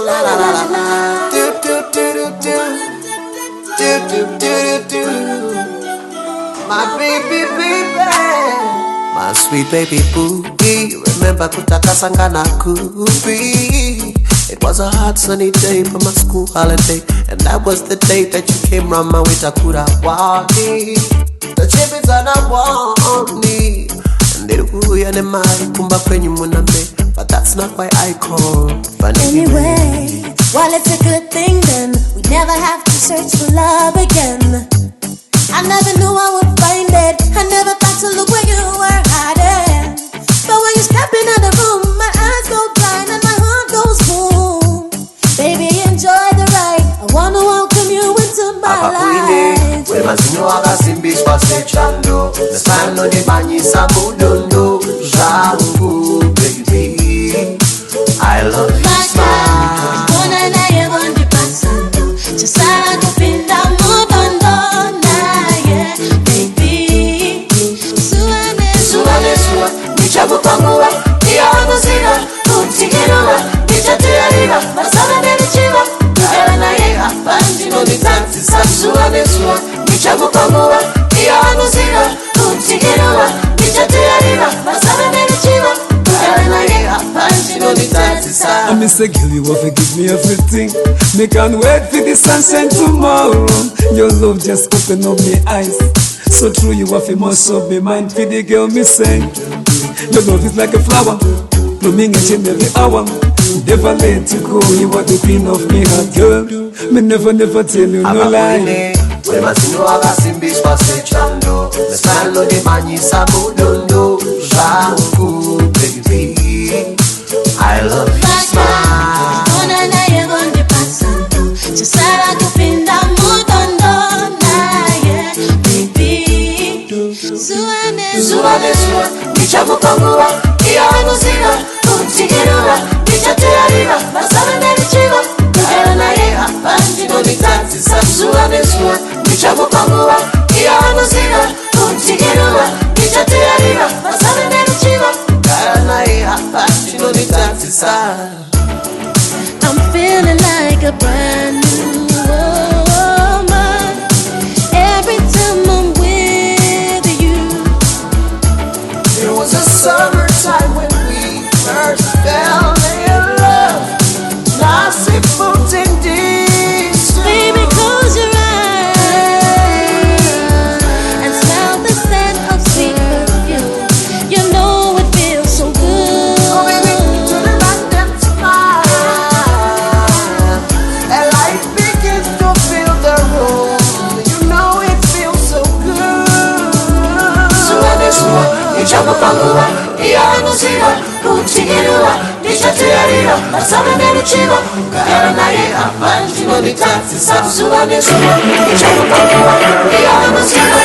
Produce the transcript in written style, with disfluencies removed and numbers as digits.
la la la la. Do do do do do. Do do do do do. My baby baby. My sweet baby boogie. Remember kutakasanga na kubi. It was a hot sunny day for my school holiday, and that was the day that you came round my way to Kurawaki. The chip is on a warning, and they woo ya ne mari kumba kwenye muname, but that's not why I call. But anyway, well it's a good thing then, we never have to search for love again. I never knew I would find it, I never thought to look where you were hiding. But when you step into the room, my eyes go blind and my heart goes boom. Baby, enjoy the ride, I wanna welcome you into my life. We must know how simbi spase chando. The smile no di banyi sabudondo. Jangu, baby, I love you smile. Mona na ye bondi pasando. Chisara kupinda mubondo na ye, baby. Suane suane suwa, nichabu panguwa, iya wanuzira, utigiruwa, nichatiariwa, masana nerichiwa. Era na ye hapandi no nitansi suane suwa, nichabu panguwa, iya wanuzira, utigiruwa, nichatiariwa, masana nerichiwa. I miss a girl, you want to give me everything. Me can't wait for the sunshine tomorrow. Your love just open up my eyes. So true, you have a most of me mind. For the girl me say, your love is like a flower, blooming each and every hour. Never let you go, you are the queen of me heart, girl. Me never tell you no lie. We must know how simbi spase chando. The smile no di banyi sabudondo. Jangu, baby, I love you smile. Mona na ye bondi pasando. Chisara kupinda mubondo na ye, baby. Suane suwa, nichabu panguwa, iya wanuzira, utigiruwa, nichatiariwa, masana nerichiwa. Era na ye hapandi no nitansi suwa, nichabu panguwa, iya wanuzira, utigiruwa, nichatiariwa, masana nerichiwa. Era na ye hapandi no nitansi I'm feeling like a brand new woman every time I'm with you. It was a summertime when we first fell in love. Nasi putting Baby, close your eyes and smell the scent of sweet perfume. You know it feels so good. Oh baby, to the right and smile. And life begins to fill the room. You know it feels so good. Suwa, nichabu panguwa, iya wanuzira, utigiruwa, nichatiariwa, masana nerichiwa. Era na ye hapandi no nitansi suwa, nichabu panguwa, iya wanuzira,